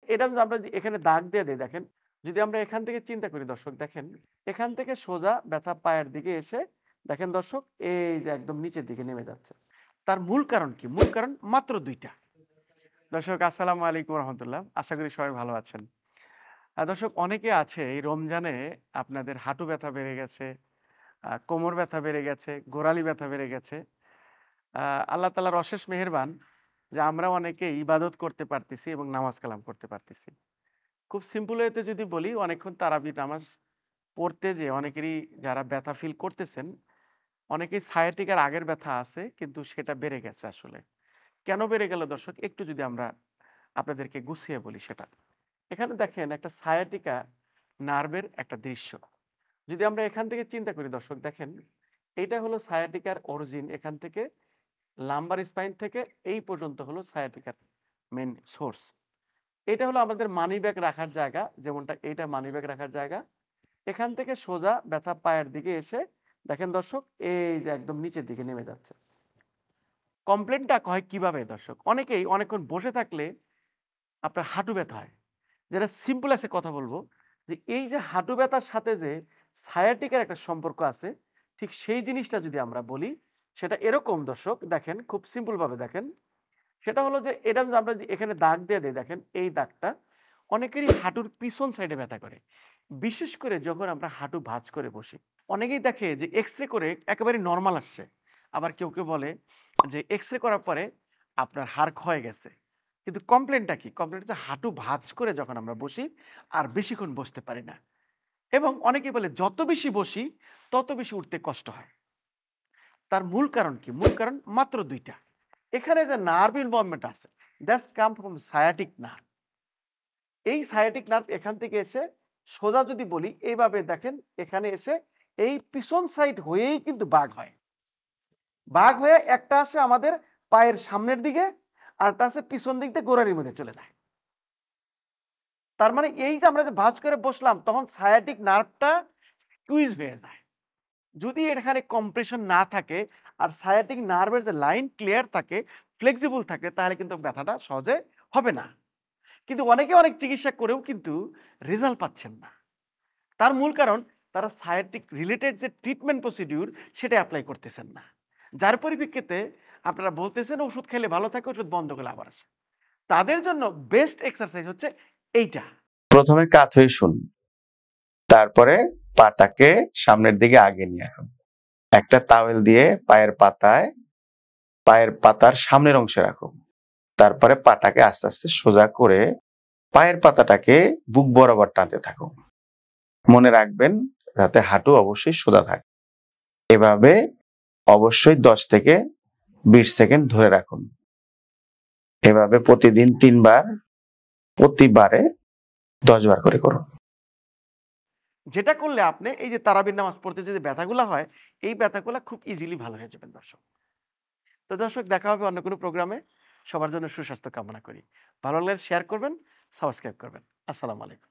এটা যদি আমরা এখানে দাগ দিয়ে দিই, দেখেন যদি আমরা এখান থেকে চিন্তা করি দর্শক, দেখেন এখান থেকে সোজা ব্যথা পায়ের দিকে এসে দেখেন দর্শক এই যে একদম নিচের দিকে নেমে যাচ্ছে। তার মূল কারণ কি? মূল কারণ মাত্র দুইটা। দর্শক আসসালামু আলাইকুম রহমতুল্লাহ, আশা করি সবাই ভালো আছেন। দর্শক অনেকে আছে এই রমজানে আপনাদের হাঁটু ব্যথা বেড়ে গেছে, কোমর ব্যথা বেড়ে গেছে, গোড়ালি ব্যথা বেড়ে গেছে। আল্লাহ তাআলার অশেষ মেহেরবান যে আমরা অনেকে ইবাদত করতে পারতেছি এবং নামাজ কালাম করতে পারতেছি। খুব সিম্পল ওয়েতে যদি বলি, অনেকক্ষণ তারাবি নামাজ পড়তে যে অনেকেরই যারা ব্যথা ফিল করতেছেন, অনেকেই সায়াটিকার আগের ব্যথা আছে কিন্তু সেটা বেড়ে গেছে। আসলে কেন বেড়ে গেল দর্শক, একটু যদি আমরা আপনাদেরকে গুছিয়ে বলি সেটা। এখানে দেখেন একটা সায়াটিকা নার্ভের একটা দৃশ্য। যদি আমরা এখান থেকে চিন্তা করি দর্শক, দেখেন এইটা হলো সায়াটিকার অরিজিন। এখান থেকে লাম্বার স্পাইন থেকে এই পর্যন্ত হলো সায়াটিকার মেন সোর্স। এটা হলো আমাদের মানি ব্যাগ রাখার জায়গা, যেমনটা এইটা মানি ব্যাগ রাখার জায়গা। এখান থেকে সোজা ব্যথা পায়ের দিকে এসে দেখেন দর্শক এই যে একদম নিচের দিকে নেমে যাচ্ছে। কমপ্লেনটা হয় কিভাবে দর্শক? অনেকেই অনেকক্ষণ বসে থাকলে আপনার হাঁটু ব্যথা হয়। যেটা সিম্পল আছে কথা বলবো, যে এই যে হাঁটু ব্যথার সাথে যে সায়াটিকার একটা সম্পর্ক আছে, ঠিক সেই জিনিসটা যদি আমরা বলি সেটা এরকম দর্শক, দেখেন খুব সিম্পল ভাবে দেখেন। সেটা হলো যে এটা যদি আমরা এখানে দাগ দিয়ে দিই, দেখেন এই দাগটা অনেকেরই হাঁটুর পিছন সাইডে ব্যথা করে, বিশেষ করে যখন আমরা হাঁটু ভাঁজ করে বসি। অনেকেই দেখে যে এক্স-রে করে একেবারে নর্মাল আসছে, আবার কেউ কেউ বলে যে এক্স-রে করার পরে আপনার হাড় ক্ষয়ে গেছে। কিন্তু কমপ্লেনটা কি? কমপ্লেন হচ্ছে হাঁটু ভাঁজ করে যখন আমরা বসি আর বেশিক্ষণ বসতে পারি না, এবং অনেকেই বলে যত বেশি বসি তত বেশি উঠতে কষ্ট হয়। তার মূল কারণ কি? মূল কারণ মাত্র দুইটা। এখানে যে নার্ভ ইনভলভমেন্ট আছে, that's come from sciatic nerve. এই সায়াটিক নার্ভ এখান থেকে এসে সোজা যদি বলি এইভাবে দেখেন, এখানে এসে এই পিছন সাইড হয়েই কিন্তু বাঁক হয়। বাঁক হয়ে একটা আসে আমাদের পায়ের সামনের দিকে, আর একটা আসে পিছন দিক দিয়ে গোড়ালির মধ্যে চলে যায়। তার মানে এই যে আমরা যে ভাঁজ করে বসলাম, তখন সায়াটিক নার্ভটা স্কুইজ হয়ে যায়। যদি এখানে কম্প্রেশন না থাকে আর সায়াটিক নার্ভের যে লাইন ক্লিয়ার থাকে, ফ্লেক্সিবল থাকে, তাহলে কিন্তু ব্যথাটা সহজে হবে না। কিন্তু অনেকে অনেক চিকিৎসা করেও কিন্তু রেজাল্ট পাচ্ছেন না। তার মূল কারণ তারা সায়াটিক রিলেটেড যে ট্রিটমেন্ট প্রসিডিউর সেটা অ্যাপ্লাই করতেছেন না, যার পরিপ্রেক্ষিতে আপনারা বলতেছেন ওষুধ খেলে ভালো থাকে, ওষুধ বন্ধ করলে আবার আসে। তাদের জন্য বেস্ট এক্সারসাইজ হচ্ছে এইটা। প্রথমে কাত হয়ে শুনুন, তারপরে পাটাকে সামনের দিকে আগে নিয়ে আসুন। একটা তাওয়েল দিয়ে পায়ের পাতার সামনের অংশে রাখুন। তারপরে পাটাকে আস্তে আস্তে সোজা করে পায়ের পাতাটাকে বুক বরাবর টানতে থাকুন। মনে রাখবেন যাতে হাঁটু অবশ্যই সোজা থাকে। এভাবে অবশ্যই 10 থেকে 20 সেকেন্ড ধরে রাখুন। এভাবে প্রতিদিন 3 বার, প্রতিবারে 10 বার করে করুন। যেটা করলে আপনি এই যে তারাবির নামাজ পড়তে যে ব্যথাগুলো হয়, এই ব্যথাগুলো খুব ইজিলি ভালো হয়ে যাবেন দর্শক। তো দর্শক, দেখা হবে অন্য কোনো প্রোগ্রামে। সবার জন্য সুস্বাস্থ্য কামনা করি। ভালো লাগলে শেয়ার করবেন, সাবস্ক্রাইব করবেন। আসসালামু আলাইকুম।